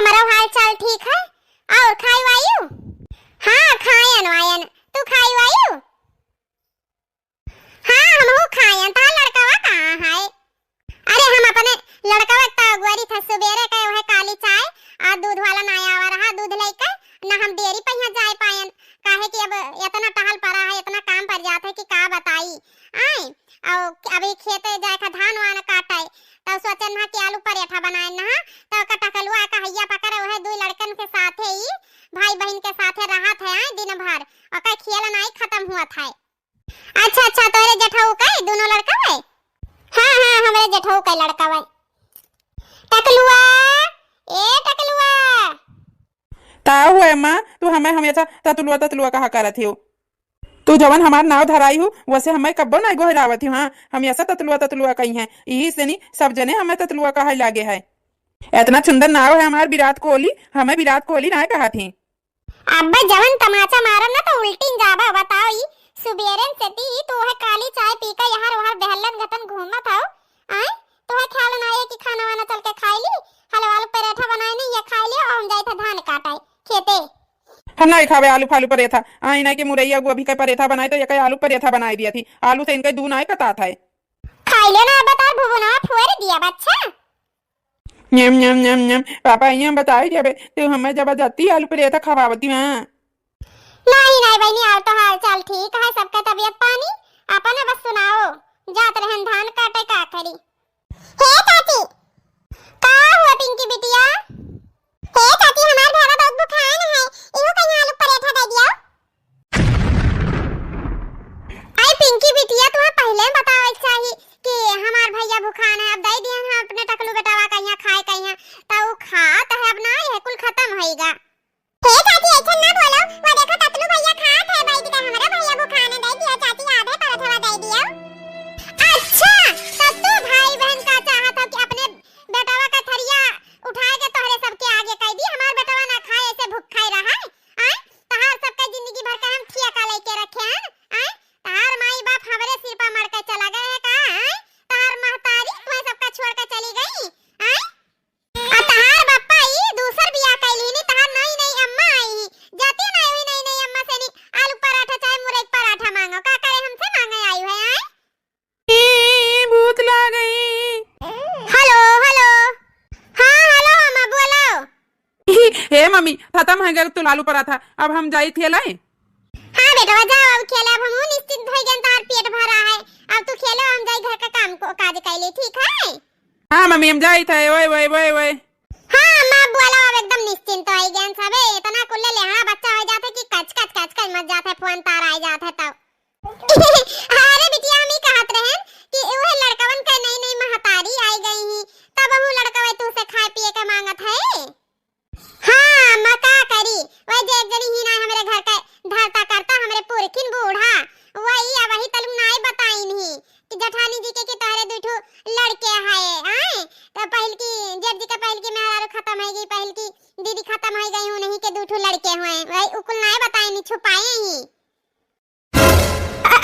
हमारा हाल चाल ठीक है। और खाई वायु? हाँ खायन वायन, तू खाई वायु? हाँ हमहू खायन। ता लड़कावा कहाँ है? अरे हम अपने लड़कावा तागवारी था सुबेरे के वह काली चाय आ दूध वाला नाया आवा रहा, दूध लेके ना हम डेयरी पे यहाँ जाए पायन। काहे कि अब इतना टहल पड़ा है, इतना काम पड़ जाता है कि का बताई। आए और अभी खेते जाए का धान वान काटे तो सोचन ना कि आलू पराठा बनाए ना तो का टकलुआ का हैया पकड़ वह दो लड़कन के साथे ही भाई बहन के साथे रहा थे आए दिन भर और का खेल नहीं खत्म हुआ था। अच्छा अच्छा तोरे जेठाऊ का दोनों लड़का है? हाँ हाँ हमारे जेठाऊ का लड़का है। टकलुआ ए टकलुआ ताऊ है माँ, तू हमें हमेशा ततलुआ ततलुआ कहा करत हो। तू जवन हमार नाव धराई हो वैसे हमें कब्बो नहीं गोहरावत हो। हाँ हमेशा ततलुआ ततलुआ कही है, यही से नहीं सब जने हमें ततलुआ कहा लागे है। इतना सुंदर नाव है हमार विराट कोहली, हमें विराट कोहली ना कहा थी। अब्बा जवन तमाचा मारा ना तो उल्टी जाबा बताओ। ई सुबेरन से ती तो है काली चाय पी के यहाँ वहाँ बहलन गतन घूमत हो। आए तो है ख्याल ना आए कि खाना वाना चल के खाई ली, हलवा आलू पराठा बनाए नहीं ये खाई लियो और हम जाए थे धान काटे खेते। हम नहीं खावे आलू फालू परेठा। आई ना कि मुरैया गोभी का परेठा बनाए तो ये आलू परेठा बनाई दिया थी, आलू से इनका दूध नहीं कता था। खाई ले ना बता भुवना फुएर दिया बच्चा। यम यम यम यम पापा ये बताई जब तू हमें जबरदस्ती आलू परेठा खवावती। हाँ नहीं नहीं बहनी आओ तो हाल चाल ठीक है, सबका तबीयत पानी अपने बस सुनाओ। जात रहन धान काटे का करी। हे चाची का हुआ पिंकी बिटिया? हे चाची हमार भेड़ा बहुत बुखार है, इहो कहीं आलू पराठा दे दियो। आई पिंकी बिटिया तुम्हें पहले बतावे चाहिए कि हमार भैया भूखान है, अब दे दिया हम अपने टकलू बेटावा कहिया खाए कहिया तो वो खात है, अब ना ये कुल खत्म होएगा। हे चाची ऐसा ना बोलो, वो देखो टकलू भैया खात है, भाई दिखा हमारा भैया भूखान है, दे दिया चाची आधे पराठा दे दिया। अच्छा तो तू भाई बहन का चाहत हो कि अपने बेटावा का थरिया उठाए के तोहरे सबके आगे कह दी हमार बेटावा ना खाए ऐसे भूखा ही रहा है। आए तहार सबका जिंदगी भर का हम ठियाका लेके रखे हैं। आए तहार माई बाप हमरे सिर पर मर के चला गए है का? आए तहार महतारी तुम्हें सबका छोड़ के चली गई। आए आ तहार बापा ही दूसर बियाह कैली नहीं, तहार नई नई अम्मा आई जाती नहीं हुई नई नई अम्मा से नहीं आलू पराठा चाहे मुरई पराठा मांगो का करे हमसे मांगे आई है। आए भूत ला गई। हेलो हेलो हाँ हेलो अम्मा बोलो। हे मम्मी खत्म है गया तू आलू पराठा, अब हम जाई थे लाई। हाँ बेटा जाओ अब खेले, अब हम निश्चिंत हो गए, तार पेट भरा है अब तू खेलो, हम जाई घर का काम को काज कर ले ठीक है। हाँ मम्मी हम जाई थे ओए ओए ओए ओए। हाँ अम्मा बोलो अब एकदम निश्चिंत हो गए सबे, इतना कुल्ले ले हाँ बच्चा हो जाता कि कच कच कच कच मत जाता फोन तार आ जाता तब। अरे बिटिया हम ही कहत रहे कि ओहे लड़कवन का नई नई महतारी आई गई ही तब वो लड़कवा तू से खाए पिए के मांगत है। हाँ अम्मा का करी वही जे एक जनी ही ना हमरे घर का धरता करता हमरे पुरखिन बूढ़ा वही अब वही तलु नाई बताई नहीं कि जेठानी जी के तोहरे दुठो लड़के है। आए तो पहल की जेठ जी का पहल की मेहरारू खत्म है गई, पहल की दीदी खत्म हो गई हूं नहीं के दुठो लड़के हुए वही उकुल नाई बताई नहीं छुपाए ही।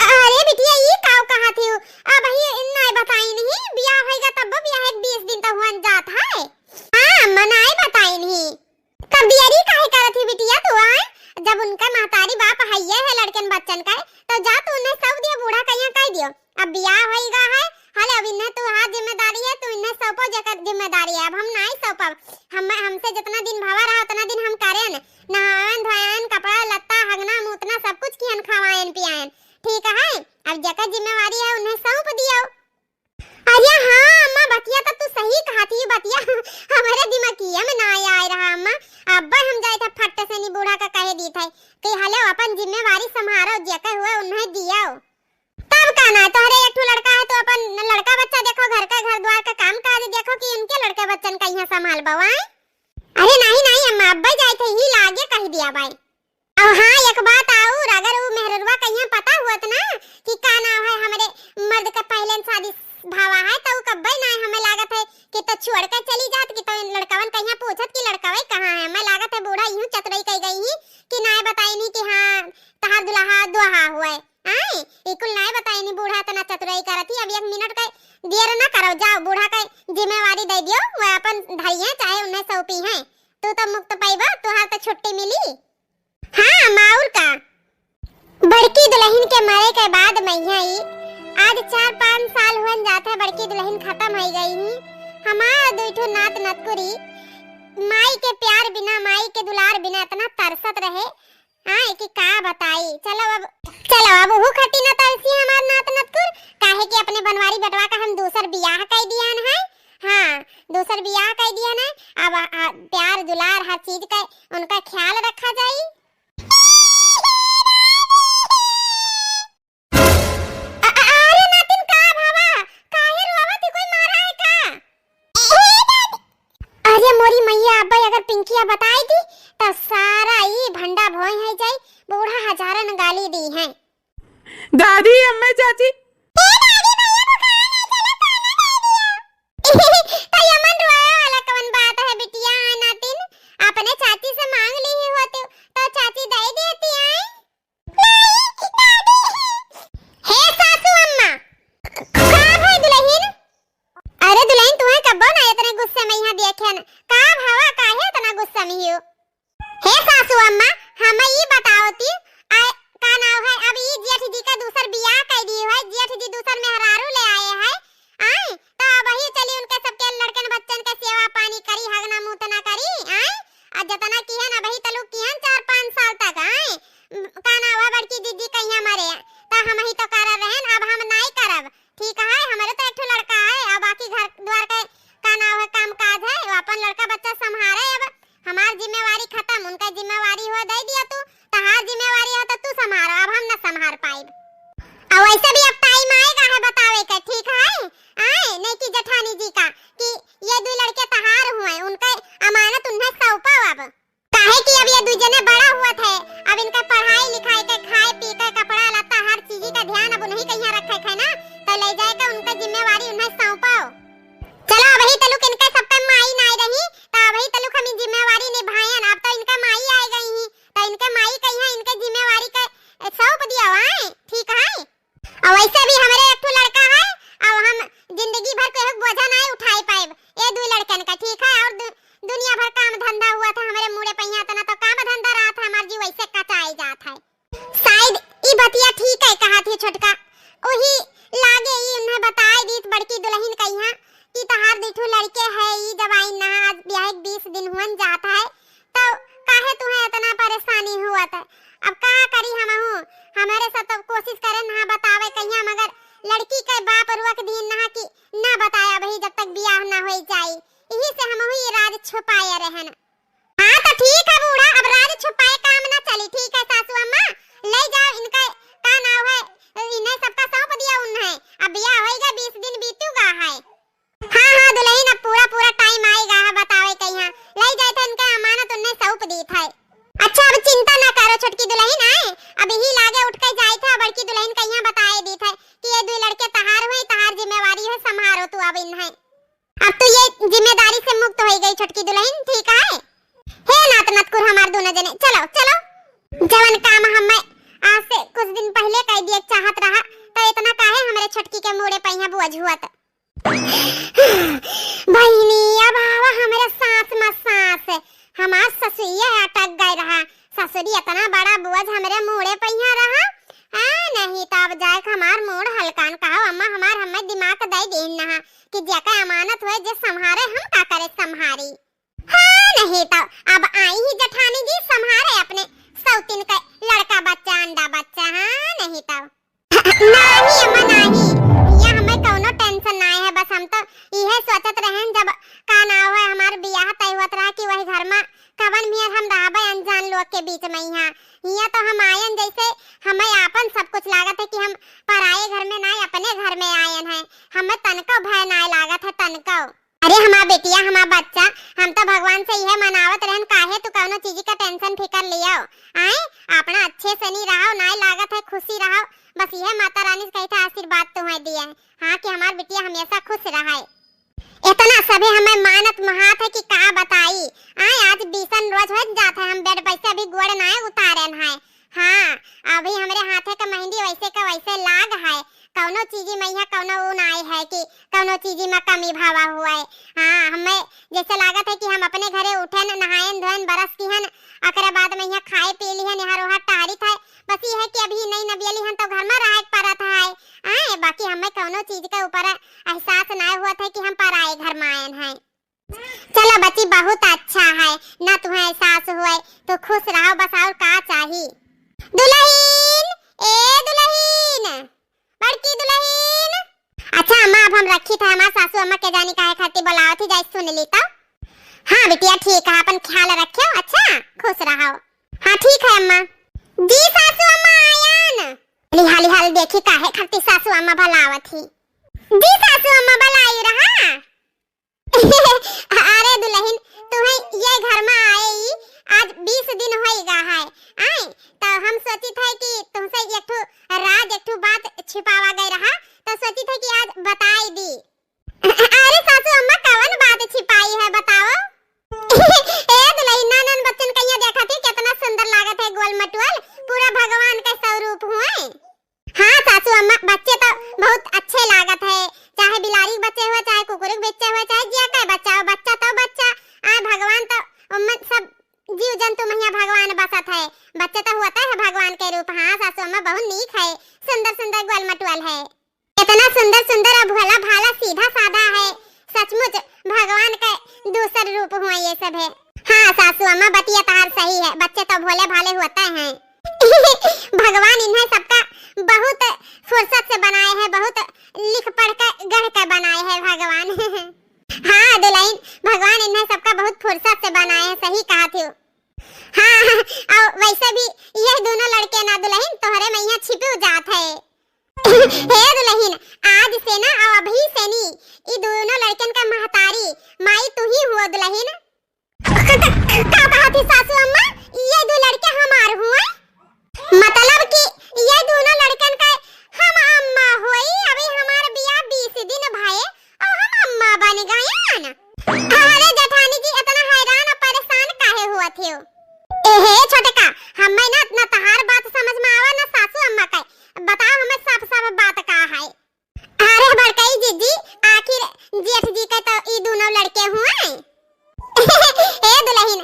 अरे बिटिया ये काव कहा थी अब ही नाई बताई नहीं, बियाह होएगा तब बियाह 20 दिन तक हुन जात है। हां मनाई बताई नहीं कब दियरी काहे करत थी बिटिया तू? आए जब उनका महतारी बाप हइये है लड़कन बच्चन का तो जा तू उन्हें सब दिया बूढ़ा कहिया कह दियो अब बियाह होएगा है। हाले अब इन्हें तू हाथ जिम्मेदारी है तू इन्हें सौंपो जकर जिम्मेदारी है, अब हम नहीं सौंपब। हम हमसे जितना दिन भवा रहा उतना दिन हम करें, नहावन धोयन कपड़ा लत्ता हगना मूतना सब कुछ कियन खवायन पियायन ठीक है। अब जकर जिम्मेवारी है उन्हें सौंप दियो। अरे हाँ अम्मा बतिया तो तू सही कहा थी, बतिया हमारे दिमागिया में ना आ रहा अम्मा। अब्बा हम जाए थे फट्टे से नहीं बूढ़ा का कहे दी थे कि हले अपन जिम्मेवारी संभालो जकर हुआ उन्हें दिया तब कहना तोहरे एक लड़का है तो अपन लड़का बच्चा देखो घर का घर द्वार का काम काज देखो कि उनके लड़के बच्चन का यहाँ संभाल बवाए। अरे नहीं नहीं अम्मा अब्बा जाए थे ही लागे कह दिया भाई। अब हाँ एक बात और अगर वो मेहरुआ कहीं पता हुआ ना कि का नाम है हमारे मर्द का पहले शादी भावा है तो कब्बे ना हमें लागत है कि तो छोड़ कर चली जात कि तो लड़कावन कहीं पूछत कि लड़कावे कहां है। मैं लागत है बूढ़ा यूं चतुराई कह गई ही कि ना बताई नहीं कि हां तहार दुल्हा दुहा हुआ है। आए इकुल ना बताई नहीं बूढ़ा तना चतुराई करती। अब 1 मिनट का देर ना करो, जाओ बूढ़ा का जिम्मेवारी दे दियो वो अपन धरिए चाहे उन्हें सौंपी है तू तो मुक्त पाइबा, तुहार तो छुट्टी मिली। हाँ माउर का बड़की दुल्हन के मरे के बाद मैया ही आज 4-5 साल हुन जाते है बड़की दुल्हन खत्म हो गई ही। हमार दुइठो नात नतकुरी माई के प्यार बिना, माई के दुलार बिना इतना तरसत रहे हां कि का बताई। चलो अब वो खटी न तरसी हमार नात नतकुर, काहे कि अपने बनवारी बटवा का हम दूसर बियाह कर दियान है। हां दूसर बियाह कर दियान है। अब प्यार दुलार हर चीज का उनका ख्याल रखा जाई। अरे नातिन का भावा काहे रोवत, कोई मारा है का? अरे मोरी मैया अब्बा अगर पिंकिया बताई दी तो सारा ई भंडा भोई है जाई, बूढ़ा हजारन गाली दी है। दादी अम्मा चाची तो यमन रोया वाला कौन बात है बिटिया नातिन, अपने चाची से मांग ली ही होती तो चाची दे देती है। हे सासू अम्मा का भाई दुल्हन, अरे दुल्हन तुम्हें कब्बो ना इतने गुस्से में यहां देखे न का भावा काहे इतना गुस्सा में हो? हे सासू अम्मा हम ये बताओती का नाव है, अब ये जेठ जी का दूसर बियाह कर दी है, जेठ जी दूसर मेहरारू ले आए हैं आए तो अब ही चली उनके सबके लड़कन बच्चन के सेवा पानी करी, हगना मुतना करी आए और जतना की है ना वही तलु की है 4-5 साल तक आए का नाव है बड़की दीदी कहिया मरे तो हम ही तो कर रहन, अब हम नहीं करब ठीक है। हमारे तो एक लड़का है और बाकी घर द्वार के का नाव है काम काज है, वो अपन लड़का बच्चा संभाले। अब हमार जिम्मेवारी खत्म, उनका जिम्मेवारी हो दे दिया तू, तहार जिम्मेवारी है तो तू संभाल, अब हम न संभाल पाइब। और वैसे भी अब टाइम आएगा है बतावे का ठीक है आए नहीं कि जेठानी जी का कि ये दो लड़के तहार हुए, उनका अमानत उन्हें सौंपा। अब काहे कि अब ये दो जने बड़ा हुआ थे, अब इनका पढ़ाई लिखाई का खाए पी का कपड़ा लत्ता हर चीज का ध्यान अब उन्हीं कहीं रखे है ना, तो ले जाएगा उनका जिम्मेवारी उन्हें सौंपाओ। चलो अब ही तलुक इनका सबका माई नहीं रही तो अब ही तलुक हम जिम्मेवारी निभाएं। अब तो इनका माई आ गई ही तो इनका माई कहीं है इनका जिम्मेवारी का सौंप दिया है ठीक है। और वैसे भी हमारे एक लड़का है और हम जिंदगी भर कोई बोझा नहीं उठाई पाए ये दो लड़कन का ठीक है। और दुनिया भर काम धंधा हुआ था हमारे मुड़े पहिया तना तो काम धंधा रहा था हमार जी वैसे कचाई जात है। शायद ई बतिया ठीक है कहा थी छोटका, वही लागे ई उन्हें बताई दी बड़की दुल्हन कहिया कि तहार देखो लड़के है ई जवाई ना आज ब्याह 20 दिन हुन जाता है तो काहे तुम्हें इतना परेशानी हुआ था। अब का करी हम हमारे साथ तो कोशिश करे ना बतावे कहिया, मगर लड़की के बाप रुक दिन ना कि ना बताया भाई जब तक ब्याह ना हो जाए, यही से हम ही राज छुपाए रहन। हां तो ठीक है बूढ़ा, अब राज छुपाए काम ना चली ठीक है। सासू अम्मा ले जाओ इनका का नाम है, इन्हें सबका सौंप दिया उन्हें, अब ब्याह होएगा 20 दिन बीतूगा है। हां दुल्हन अब पूरा टाइम आएगा है बतावे कहिया ले जाए तो इनका अमानत उन्हें सौंप दी था। अच्छा अब चिंता ना करो छोटकी दुल्हन आए, अब ही लागे उठ के जाए था बड़की दुल्हन कहिया बताए दी था कि ये दो लड़के तहार हुए, तहार जिम्मेवारी है संभालो तू अब इन्हें। अब तो ये जिम्मेदारी से मुक्त हो गई छोटकी दुल्हन ठीक है। हे नात नतकुर हमार दोनों जने चलो जवन काम हम आज से कुछ दिन पहले कह दिए चाहत रहा तो इतना काहे हमारे छोटकी के मोड़े पहिया बोझ हुआ था। बहनी अब आवा हमारे सास मसास हमार ससुरिया अटक गई रहा, ससुरी इतना बड़ा बोझ हमारे मोड़े पहिया रहा नहीं तो अब जाए हमार मोड़ हल्कान कहो अम्मा हमार हमें दिमाग दे देन ना कि जेका अमानत हुए जे संभारे हम का करे संभारी। हां नहीं तो अब आई ही जेठानी जी संभारे अपने सौतिन का लड़का बच्चा अंडा बच्चा। हां नहीं तो नहीं अम्मा नहीं ये हमें कोनो टेंशन नहीं है, बस हम तो यह सोचत रहन जब का नाव है हमार बियाह तय होत रहा कि वही घर में कवन भी हम रहबे अनजान लोग के बीच में यहाँ तो हम आयन जैसे हमें आपन सब कुछ लागत है कि हम पराए घर में नहीं अपने घर में आयन है, हमें तनको भय नहीं लागत है तनको। अरे हमार बेटिया हमार बच्चा हम तो भगवान से यह मनावत रहन काहे तू कौनो चीज का टेंशन फिकर लियो आए अपना अच्छे से नहीं रहो नहीं लागत है खुशी रहो, बस यह माता रानी से कहता आशीर्वाद तुम्हें दिया है हाँ कि हमार बेटिया हमेशा खुश रहे। इतना सभी हमें मानत महात है कि का बताई आए आज 20 रोज हो जाता है हम बेड पैसे अभी गोड़ ना उतारन है। हाँ अभी हमारे हाथे का मेहंदी वैसे का वैसे लाग है, कौनो चीज में यहाँ कौनो वो नहीं है कि कौनो चीज में कमी भावा हुआ है। हाँ हमें जैसे लागत है कि हम अपने घरे उठन नहायन धोयन बरस किहन अकरे बाद में यहाँ खाए पी लिहन यहाँ रोहा टारी था। बस ये है कि अभी नहीं नबियली हन तो घर में रह पड़ा था है। बाकी हमें कौनो चीज के ऊपर एहसास ना हुआ था कि हम पराए घर में आए हैं। चलो बच्ची बहुत अच्छा है ना, तुम्हें एहसास हुआ तो खुश रहो बस, और का चाहिए। दुल्हन ए दुल्हन, बड़की दुल्हन। अच्छा अम्मा अब हम रखी था, हमार सासू अम्मा के जानी काहे खातिर बुलाओ थी, जाई सुन ली तो। हाँ बिटिया ठीक है, अपन ख्याल रखियो, अच्छा खुश रहो। हाँ ठीक है अम्मा जी। सासू अम्मा आयन लिहाली हाल देखी काहे खातिर सासू अम्मा बुलावत थी जी। सासू अम्मा बुलाई रहा। अरे दुल्हन तुम्हें ये घर में आए आज 20 दिन होएगा है आए, तो हम सोची थे कि तुमसे एक ठो बात छिपावा गई रहा, तो सोची थे कि आज बताई दी। अरे सासू अम्मा कौन बात छिपाई है बताओ। ए दुल्हन नन बच्चन कहिया देखा थी कितना सुंदर लागत है, गोल मटोल पूरा भगवान का स्वरूप हुए। हाँ सासू अम्मा बच्चे तो बहुत अच्छे लागत है, चाहे बिलारी बच्चे हुए चाहे कुकुर बच्चे हुए चाहे जिया का बच्चा हो, बच्चा तो बच्चा आ भगवान तो सब जीव जंतु में भगवान बसत है, बच्चा तो होता है भगवान के रूप। हाँ सासू अम्मा बहुत नीक है, सुंदर सुंदर गोल मटोल है, इतना सुंदर सुंदर और भोला भाला सीधा साधा है, सचमुच भगवान का दूसरा रूप हुआ ये सब है। हाँ सासू अम्मा बतिया तार सही है, बच्चे तो भोले भाले होते हैं। भगवान इन्हें सबका बहुत फुर्सत से बनाए हैं, बहुत लिख पढ़ कर गढ़ कर बनाए हैं भगवान। हाँ दुल्हन भगवान इन्हें सबका बहुत फुर्सत से बनाए हैं, सही कहा थी। हाँ और वैसे भी ये दोनों लड़के ना दुल्हन तोहरे में यहाँ छिपे जात है। हे दुल्हन आज से ना और अभी से नी ये दोनों लड़कन का महतारी माई तू ही हुआ दुल्हन। का कहा थी सासू अम्मा ये दो लड़के हमार हुए, मतलब कि ये दोनों लड़कन का हम अम्मा हुई। अभी हमार बियाह 20 दिन भाई और हम अम्मा बन गए ना। अरे जेठानी जी इतना हैरान और परेशान काहे हुआ थे? एहे छोटे का हमें ना इतना तहार बात समझ में आवा ना सासू अम्मा का, बताओ हमें सब बात का है। अरे बड़कई जीजी आखिर जेठ जी का तो ये दोनों लड़के हुए। ए दुल्हन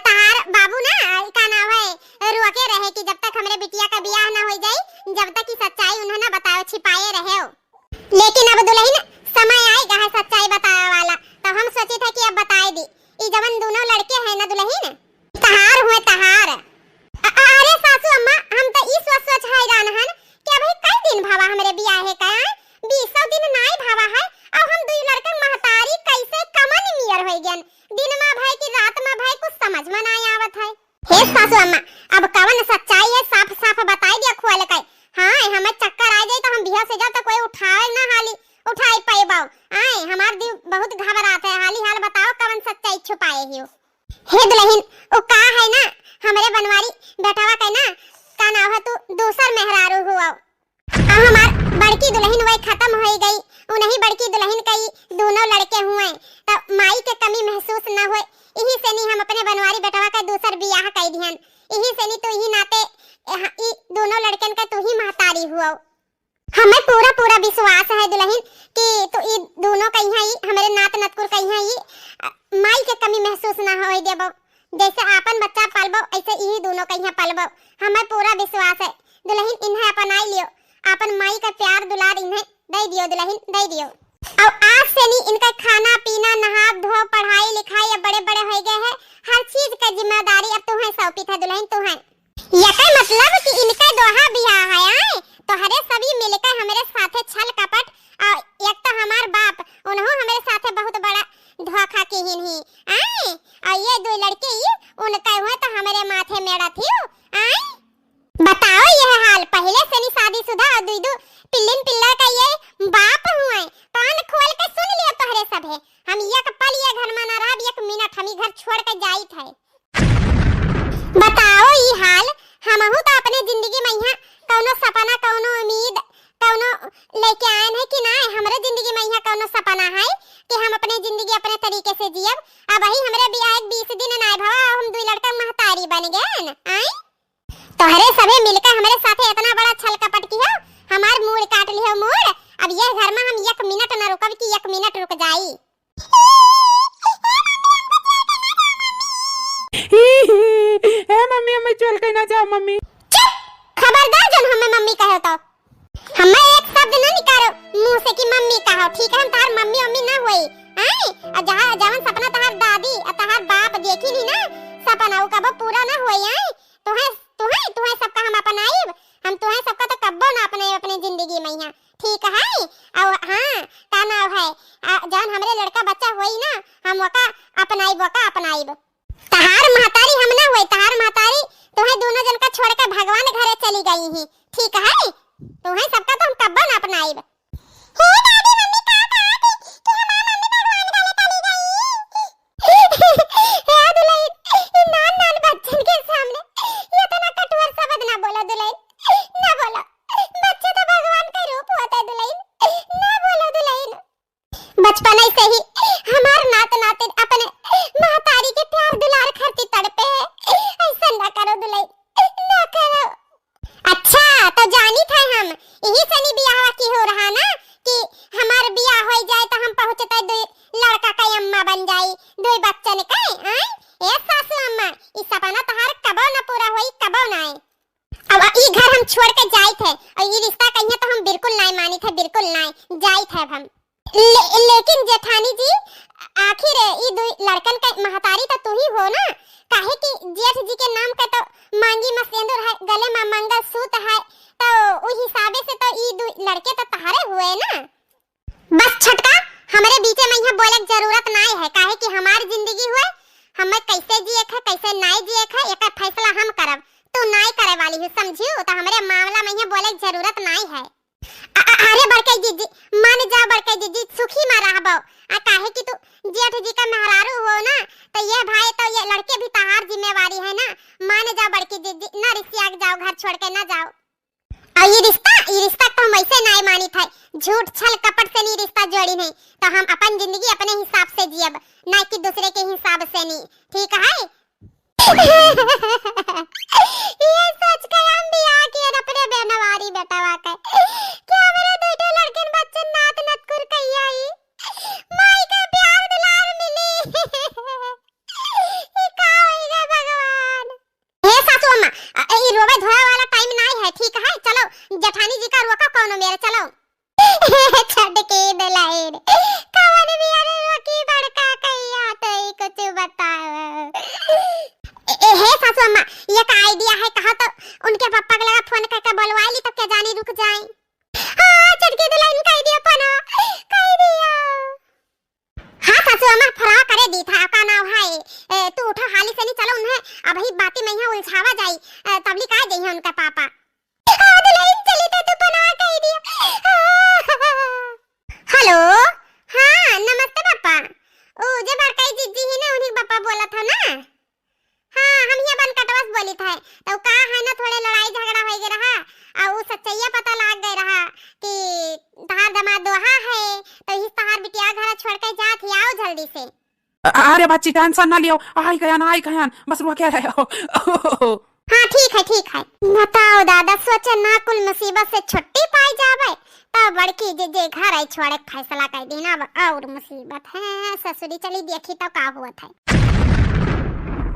तहार बाबू ना का नाम है रुके रहे कि जब तक हमरे बिटिया का ब्याह ना हो जाए, जब तक की सच्चाई उन्हें ना बताओ, छिपाए रहे हो। लेकिन अब दुल्हन समय आएगा है सच्चाई बताने वाला, तो हम सोचे थे कि अब बताए दी। ये जवन दोनों लड़के हैं ना दुल्हन तहार हुए तहार। अरे सासू अम्मा हम तो इस सोच हैरान हन कि अभी कई दिन भावा हमरे ब्याह है का 20 दिन नाई भावा है, और हम दुई लड़के महतारी कैसे कमन मियर हो गन, दिन में भाई की रात में भाई कुछ समझ में नहीं आवत है। हे सासू अम्मा अब कवन सच्चाई है साफ साफ बताई दिया खोल के। हां हमें चक्कर आ जाए तो हम बियाह से जाओ तो कोई उठाए ना हाली उठाई पाएबाओ। आए हमार दिल बहुत घबराता है, हाली हाल बताओ कवन सच्चाई छुपाए हो। हे दुल्हन ओ का है ना हमरे बनवारी बेटावा का ना का नाम है तू दूसर मेहरारू हुआ, और हमार बड़की दुल्हन वही खत्म हो गई, उन्हीं बड़की दुल्हन कई दोनों लड़के हुए तो माई के कमी महसूस न होए, यही से नहीं हम अपने बनवारी बेटावा का दूसर बियाह कर दिहन। यही से नहीं तो यही नाते ई दोनों लड़कन का तू ही महतारी हुआ। हमें पूरा पूरा विश्वास है दुल्हन कि तो ये दोनों कहीं ही हमारे नात नतकुर कहीं ही माई के कमी महसूस ना होए देबो, जैसे आपन बच्चा पालबो ऐसे यही दोनों कहीं पालबो। हमें पूरा विश्वास है दुल्हन, इन्हें अपनाई लियो, अपन माई का प्यार दुलार इन्हें दे दियो दुल्हन दे दियो। और आज से नहीं इनका खाना पीना नहा धो पढ़ाई लिखाई अब बड़े बड़े हो गए हैं, हर चीज का जिम्मेदारी अब तुम्हें सौंपी था दुल्हन तुम्हें। यह मतलब कि इनका दोहा बियाह है आए तो हरे सभी मिलकर हमारे साथे छल कपट, और एक तो हमार बाप उन्हों हमारे साथे बहुत बड़ा धोखा किहिन ही आए, और ये दो लड़के ही उनका हुए तो हमारे माथे मेड़ा थी आए। बताओ यह हाल पहले से नहीं शादीशुदा और दुई पिल्लिन पिल्ला का ये बाप हुए, कान खोल के सुन लिया तोहरे सब है। हम एक पल ये घर में ना रह एक मिनट हम घर छोड़ के जाई थे। बताओ ये हाल हमहु तो अपने जिंदगी में यहाँ कौनो सपना कौनो उम्मीद कौनो लेके आए हैं कि ना हमारे जिंदगी में यहाँ कौनो सपना है कि हम अपनी जिंदगी अपने तरीके से जियब। अब वही हमारे बियाह 20 दिन ना भवा हम दुई लड़का महतारी बन गए न आई, तोहरे सभी मिलकर हमारे साथे इतना बड़ा छल कपट किया, हमार मूड काट लियो मूड। अब ये घर में हम एक मिनट न रुकब कि एक मिनट रुक जाई। है मम्मी, हमें चल के ना जाओ मम्मी। खबरदार जन हमें मम्मी कहो तो हमें एक शब्द ना निकालो मुंह से कि मम्मी कहो, ठीक है? हम तार मम्मी मम्मी ना होई हैं। आ जहां जवन सपना तार दादी और तार बाप देखी नी ना सपना, वो कब पूरा ना होई हैं। तुहे सबका हम अपनाइब, हम तुहे सबका तो कब्बो ना अपने अपनी जिंदगी में यहाँ, ठीक है? और हां का नाम है जवन हमरे लड़का बच्चा होई ना, हम वका अपनाइब। तहार महतारी हम ना होई, तहार महतारी तुहे दोनों जन का छोड़ के भगवान घरे चली गई ही, ठीक है? तुहे सबका तो हम कब्बो ना अपनाइब। हे दादी मम्मी का कहा थी कि हमार मम्मी भगवान घरे चली गई। हे दुलाई इन नान बच्चन के सामने ये तो ना कटुआ शब्द ना बोला दुलाई, ना बोला। बच्चे तो भगवान का रूप होता है दुलाई, ना बोला दुलाई। बचपन से ही हमार नात नाते अपने महतारी के प्यार दुलार खातिर तड़पे है। ऐसा ना करो दुलाई, ना करो। अच्छा तो जानी थे हम यही सनी बियाह की हो रहा ना कि हमार बियाह हो जाए तो हम पहुंचते दो लड़का का अम्मा बन जाई, दो बच्चन का हैं। ए सासू अम्मा इस सपना तहार कबो ना पूरा होई, कबो ना आए। अब ई घर हम छोड़ के जाई थे और ये रिश्ता कहिए तो हम बिल्कुल नहीं मानी थे, बिल्कुल नहीं जाई थे हम। लेकिन जेठानी जी आखिर ई दो लड़कन का महतारी तो तू ही हो ना, काहे कि जेठ जी के नाम का तो मांगी में सिंदूर है, गले में मंगलसूत्र है, तो उस हिसाबे से तो ई दो लड़के तो तहारे हुए ना। बस छटका हमारे बीच में यहाँ बोले की जरूरत नहीं है, काहे कि हमारी जिंदगी हुए, हमें कैसे जिए है कैसे नहीं जिए है एक फैसला हम करब, तू नहीं करे वाली है, समझियो? तो हमारे मामला में यहाँ बोले की जरूरत नहीं है। अरे बड़के जीजी मान जा, बड़के जीजी सुखी में रहबो। काहे कि तू जेठ जी का मेहरारू हो ना, तो ये भाई तो ये लड़के भी तहार जिम्मेवारी है ना। मान जा बड़की जीजी, ना रिश्ते जाओ, घर छोड़ के ना जाओ। और ये रिश्ता तो हम ऐसे नहीं मानी थे, झूठ छल कपट से नहीं रिश्ता जोड़ी नहीं, तो हम अपन जिंदगी अपने हिसाब से जियब, ना कि दूसरे के हिसाब से नहीं, ठीक है? ये सोच के हम बियाह किए अपने बेनवारी बेटावा के, क्या मेरे बेटे लड़कन बच्चन नात नतकुर कहिया ही माई का प्यार दुलार मिली। ये का होएगा भगवान? हे सासू अम्मा ई रोवे धोया वाला टाइम नहीं है, ठीक है? चलो जेठानी जी का रोका कौन मेरे, चलो। छड़ के दलाइन कवन भी अरे रोकी बड़का कहिया तो ई कुछ बताओ। हे सासू अम्मा ये का आइडिया है, कहा तो उनके पापा के लगा फोन करके बुलवा ली तो क्या जानी रुक जाए। हां चटके दुलाइन का आइडिया पना कह दिया। हां सासू अम्मा फरा करे दी था का नाम है, तू उठा हाली से नहीं, चलो उन्हें अब ही बातें में यहां उलझावा जाई, तबली का गई है उनका पापा। हां दुलाइन चली तो तू पना कह दिया। हेलो हां नमस्ते पापा, ओ जे बड़काई जीजी है ना उन्हीं पापा बोला था ना। हाँ हम ये बन कटवस बोली थे, तो का है ना थोड़े लड़ाई झगड़ा हो गया रहा और वो सच्चाई पता लग गई रहा कि तहार दामाद दोहा है, तो इस तहार बिटिया घर छोड़ के जात ही, आओ जल्दी से। अरे बच्ची टेंशन ना लियो, आई गया बस रुआ क्या रहे हो। हाँ ठीक है। बताओ दादा सोचे ना कुल मुसीबत से छुट्टी पाई जावे तो बड़की जे घर आई छोड़े फैसला कर देना, और मुसीबत है ससुरी चली देखी तो का हुआ था।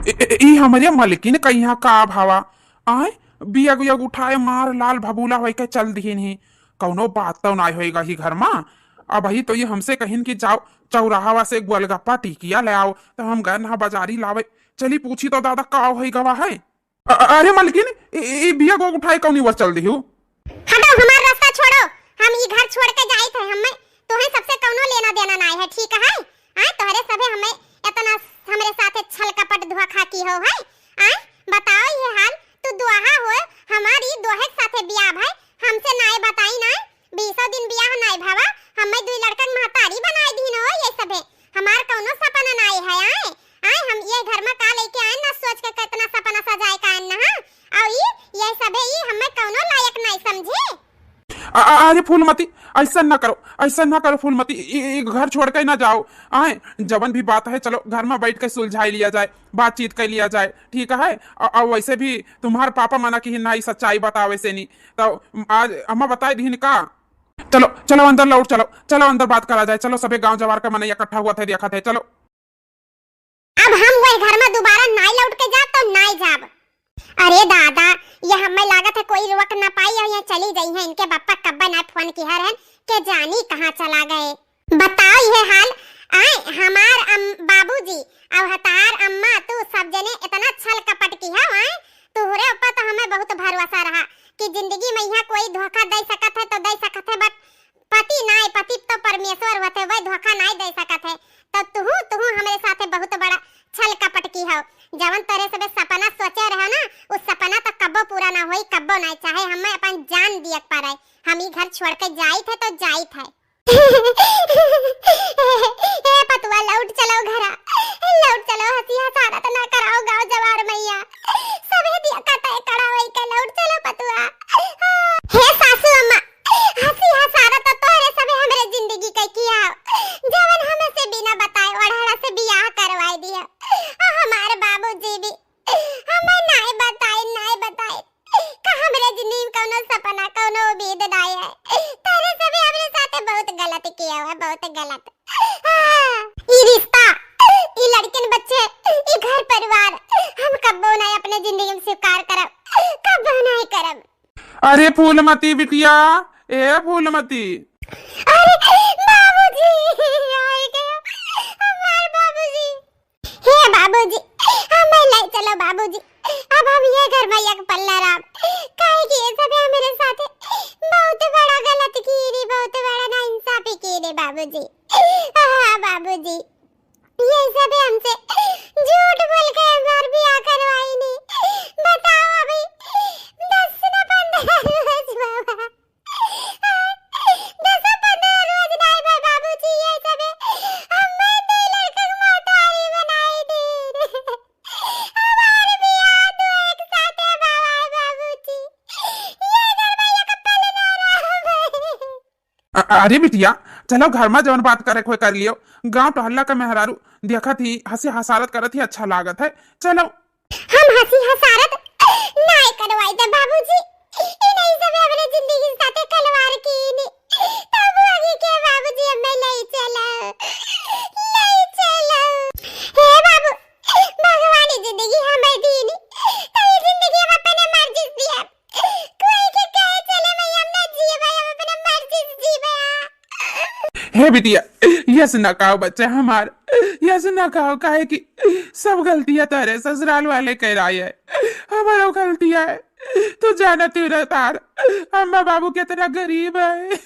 ई हमारे मालिकिन कहिया का भावा आए बिया गुया उठाए मार लाल भबूला होई के चल दिए नहीं, कौनो बात तो ना होएगा ही घर में। अब ही तो ये हमसे कहिन कि जाओ चौराहा से एक गोलगप्पा टिकिया ले आओ, तो हम गए ना बाजारी लावे, चली पूछी तो दादा का होई गवा है। अरे मालिकिन ई बिया गो उठाए कौनी वर चल दियो। हटो हमारा रास्ता छोड़ो, हम ई घर छोड़ के जाई थे, हमें तोहे सबसे कौनो लेना देना नहीं है, ठीक है? आ तोहरे सबे हमें इतना हमरे साथे छल कपट धोखा की हो है। आ बताओ ये हाल, तू दुआहा हो हमारी दोहे साथे बियाह भाई, हमसे नाय बताई ना 20 दिन बियाह नाय भावा, हमें दुई लड़कन महतारी बनाई दी हो, ये सबे हमार कौनो सपना नाय है। आए हम ये घर में का लेके आए ना सोच के कितना सपना सजाए का ना, और ये सबे ई हमें कौनो लायक नहीं समझे। अरे फूलमती ऐसा ना करो फूलमती, घर छोड़ के ना जाओ। आए जवन भी बात है चलो घर में बैठ के सुलझाई लिया जाए, बातचीत कर लिया जाए, ठीक है? और वैसे भी तुम्हारे पापा मना की ना सच्चाई बतावे से नहीं, तो आज अम्मा बताए दी का चलो चलो अंदर लौट, चलो चलो अंदर बात करा जाए, चलो सभी गांव जवार का मन इकट्ठा हुआ थे, देखा थे, चलो। अब हम वही घर में दोबारा नाई लौट के जाब तो नाई जाब। अरे दादा, ये हमें लागत है कोई रोक ना पाई और यहाँ चली गई है। इनके पापा कब्बा ना फोन किया है के जानी कहाँ चला गए। बताओ ये हाल आए हमार बाबूजी और हतार अम्मा तू सब जने इतना छल कपट की है आए तुहरे ऊपर तो हमें बहुत भरोसा रहा कि जिंदगी में यहाँ कोई धोखा दे सकत है तो दे सकत है, बट पति नाय, पति तो परमेश्वर होते, वह धोखा नहीं दे सकत है। तो तू हमारे साथे बहुत बड़ा छल कपट की हो। जवन तरह से सपना सोचे रहो ना, उस सपना तो कब्बो पूरा ना होई, कब्बो नहीं, चाहे हमें अपन जान दिया पारे। हम ही घर छोड़ के जाई थे तो जाई थे। ए पतुआ लौट चलो घरा, लौट चलो, हंसी हसारा तो ना कराओ गांव जवार मैया, सबे दिया कटे कड़ा होई के लौट चलो पतुआ। हे सासू अम्मा, हंसी हसारा तो तोरे सबे हमरे जिंदगी के किया जवन हमें से बिना बताए ओढ़ाड़ा से बियाह करवाई दिया। हमारे बाबूजी भी हमें नहीं बताए का हमरे जिंदगी कोनो सपना कोनो उम्मीद नहीं है। तेरे सबे हमरे साथे बहुत गलत किया हुआ, बहुत गलत। ई रिश्ता, ई लड़किन बच्चे, ई घर परिवार हम कब्बो नहीं अपने जिंदगी में स्वीकार करब, कब्बो नहीं करब। अरे फूलमती बिटिया, ए फूलमती। अरे बाबूजी आए गए, हमारे बाबूजी। हे बाबूजी, हमें ले चलो बाबूजी, अब हम ये घर में एक पल्ला राम काहे कि ये सब मेरे साथ बहुत बड़ा गलत की रे, बहुत बड़ा नाइंसाफी की रे बाबूजी। हाँ बाबूजी, ये सब हमसे झूठ बोल के हमार बियाह करवाई नहीं। बताओ अभी 10 ना 15 रोज बाबा, 10-15 रोज नहीं भाई बाबूजी, ये सब हमें तो लड़का मोटारी बनाई दे। हमारे बियाह तो एक साथ है बाबा बाबूजी, ये घर में एक पल ना रहा। अरे बिटिया चलो घर में जौन बात करे कोई कर लियो, गांव टहल्ला का मेहरारू देखा थी, हंसी हसारत करत ही, अच्छा लागत है, चलो। हम हंसी हसारत नहीं करवाई थे बाबूजी, ये नहीं सब अपने जिंदगी के साथ खिलवाड़ की नहीं, तब आगे के बाबूजी हमें ले चलो, ले चलो। हे बाबू, भगवान जिंदगी हमें दी नहीं, तो ये जिंदगी हम अपने मर्जी से दिया। कोई के कहे चले मैं हम ना जिए भाई, हम अपने मर्जी से जी भाई। हे बिटिया यस न कहो बच्चे हमार, यस न कहो, काहे कि सब गलतियां तेरे ससुराल वाले कह रही है, हमारा गलतियां है। तू जानती रहतार अम्मा बाबू कितना गरीब है,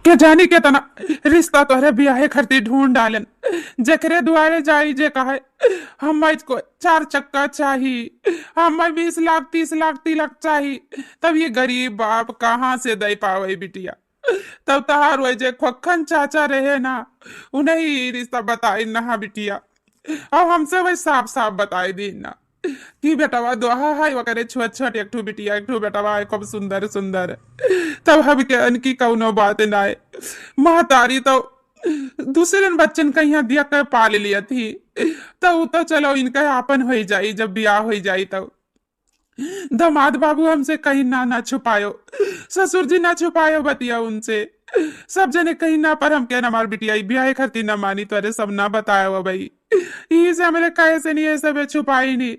के जानी कितना रिश्ता तोहरे ब्याहे खरती ढूंढ डालन, जकरे दुआरे जाई जे कहे हम को 4 चक्का चाहिए, हम 20 लाख 30 लाख 30 लाख चाहिए, तब ये गरीब बाप कहाँ से दे पावे बिटिया। तब तहार वही जे खोखन चाचा रहे ना, उन्हें रिश्ता बताई ना बिटिया, अब हमसे वही साफ साफ बताई दी ना कि बेटवा दोहा है वगैरह छोट छोट एक ठू बिटिया एक ठू बेटवा है, खूब सुंदर सुंदर। तब हम के इनकी कौनो बात ना है, महतारी तो दूसरे बच्चन का यहाँ दिया कर पाल लिया थी, तो चलो इनका आपन हो जाई, जब ब्याह हो जाई तब दामाद बाबू हमसे कहीं ना छुपायो, ससुर जी ना छुपायो बतिया उनसे, सब जने कहीं ना, पर हम क्या हमार बिटिया ब्याह करती ना मानी, तो अरे सब ना बताया हुआ भाई, ये से हमारे कहे से नहीं, ये सब छुपाई नहीं,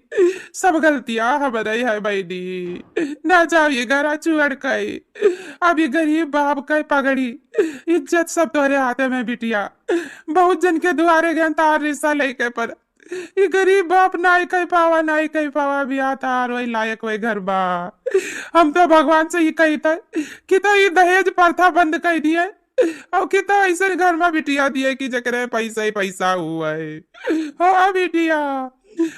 सब गलतियां हमारे है भाई दी ना जाओ ये घर चुअड़ कई, अब ये गरीब बाप कई पगड़ी, इज्जत सब तोरे हाथे में बिटिया, बहुत जन के दुआरे गए तार रिश्ता लेके, पर ये गरीब बाप नाई कह पावा बिया तार वही लायक वही घर बा। हम तो भगवान से ही कही था कि तो ये दहेज प्रथा बंद कर दिए, और कि तो ऐसे घर में बिटिया दिए कि जकरे पैसा ही पैसा हुआ है, हाँ बिटिया,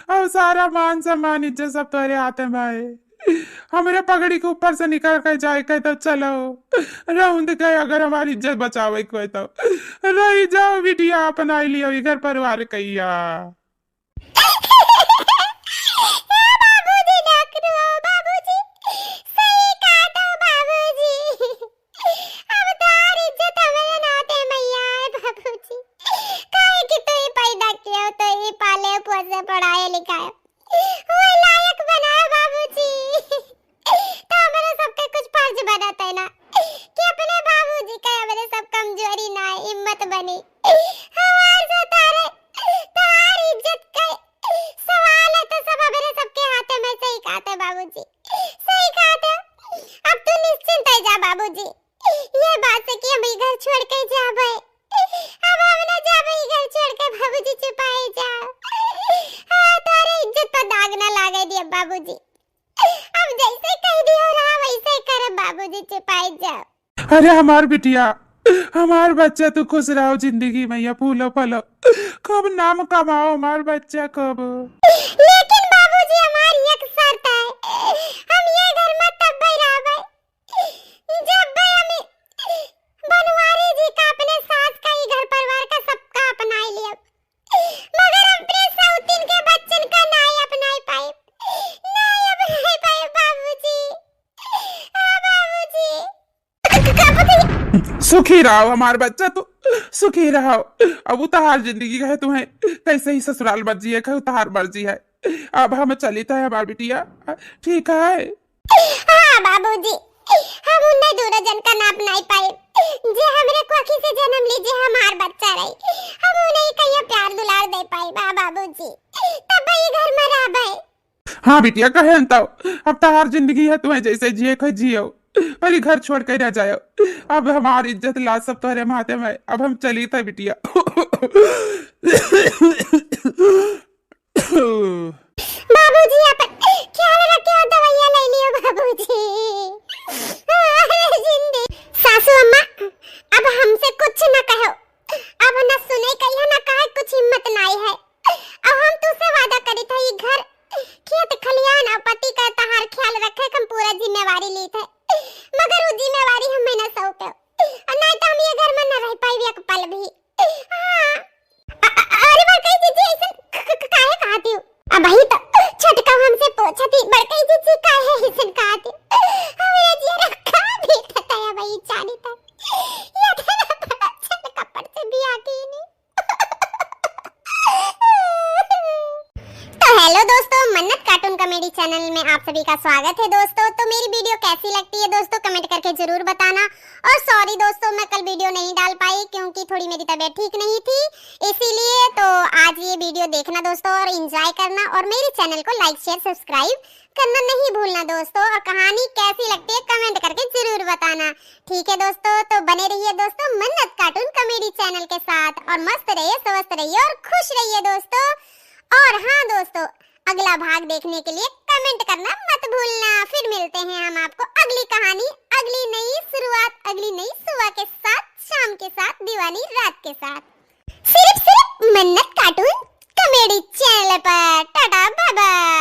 और सारा मान सम्मान इज्जत सब तोरे हाथे में है, हमारे पगड़ी के ऊपर से निकल कर जाए कहे तो चलो रौंद गए, अगर हमारी इज्जत बचावे कोई तो रही जाओ बिटिया, अपना लियो घर परिवार कैया। बाबूजी डॉक्टर बाबूजी सही कहा तो बाबूजी, अब तार इज्जत हमें नाते मैया है बाबूजी, काहे कि तू ही पैदा किया, तो ही पाले पोसे पढ़ाए लिखाए, वो लायक बनाए बाबूजी, तो हमारा सबका कुछ फर्ज बनता है ना कि नहीं। हमार से तार इज्जत का सवाल है तो सब मेरे सबके हाथ में। सही कहा था बाबूजी, सही कहा था। अब तू निश्चिंत है जा बाबूजी, ये बात है कि हम घर छोड़ के जा भाई। अब हम ना जा भाई घर छोड़ के बाबूजी, छुपाए जा। हाँ तारे इज्जत पर दाग ना लागे दिया बाबूजी। अब जैसे कह दिया रहा वैसे करे बाबूजी, छुपाए जा। अरे हमार बिटिया, हमार बच्चा तो खुश रहो जिंदगी में, या फूलो फलो, कब नाम कमाओ हमार बच्चा कब। लेकिन बाबूजी हमारी एक शर्त है, हम ये घर में तब भाई रहा भाई जब भाई हमें बनवारी जी का अपने सास का ही घर परिवार का सबका अपना ही लिया, मगर अपने सौतीन के बच्चन का नहीं अपनाई पाए, नहीं अपनाई पाए बाबूजी। हाँ बाबूजी। सुखी रहो हमार बच्चा, तो सुखी रहो। अब उतार जिंदगी है, तुम्हें कैसे ही ससुराल मर्जी है, उतार मर्जी है। अब हम चली था हमार बिटिया, ठीक है। हाँ बाबूजी, हम उन्हें दूर जन का नाप नहीं पाए, जे हमरे कोखी से जन्म लीजिए हमार बच्चा रही, हम उन्हें कहीं प्यार दुलार दे पाए बाबूजी, तब भाई घर में रह भाई। हाँ बिटिया, कहे अब तार जिंदगी है, तुम्हें जैसे जिए कहे जियो, पर घर छोड़ कर रह जाओ। अब हमारी इज्जत लाज सब तुम्हारे माथे में। अब हम चली था बिटिया। बाबूजी अपन ख्याल रखियो, दवाइयां ले लियो बाबूजी। जिंदगी सासू अम्मा, अब हमसे कुछ न कहो, अब न सुने कहियो न कहे, कुछ हिम्मत नहीं है। अब हम तुझसे वादा करी था, ये घर खेत खलियान और पति का तहार ख्याल रखे, हम पूरा जिम्मेवारी ली थे, मगर वो जिम्मेवारी हमें न सौंपे, और नहीं तो हम ये घर में न रह पाई एक पल भी। हाँ अरे बड़कई जीजी ऐसा काहे कहती हो? अब ही तो छटका हमसे पूछती, बड़कई जीजी काहे ऐसा कहती? हमें जी रखा भी था या भाई जाने तक ये तो बड़ा चल कपड़ से भी आती नहीं। तो हेलो दोस्तों, मन्नत कार्टून कॉमेडी चैनल में आप सभी का स्वागत है दोस्तों। तो मेरी वीडियो कैसी लगती है दोस्तों कमेंट करके जरूर बताना। और सॉरी दोस्तों, मैं कल वीडियो नहीं डाल पाई क्योंकि थोड़ी मेरी तबीयत ठीक नहीं थी, इसीलिए। तो आज ये वीडियो देखना दोस्तों और एंजॉय करना, और मेरे चैनल को लाइक शेयर सब्सक्राइब करना नहीं भूलना दोस्तों। और कहानी कैसी लगती है कमेंट करके जरूर बताना, ठीक है दोस्तों। तो बने रहिए दोस्तों मन्नत कार्टून कॉमेडी चैनल के साथ, और मस्त रहिए, स्वस्थ रहिए और खुश रहिए दोस्तों। और हाँ दोस्तों, अगला भाग देखने के लिए कमेंट करना मत भूलना। फिर मिलते हैं हम आपको अगली कहानी, अगली नई शुरुआत, अगली नई सुबह के साथ, शाम के साथ, दीवानी रात के साथ, सिर्फ मन्नत कार्टून कॉमेडी चैनल पर। Tata bye bye.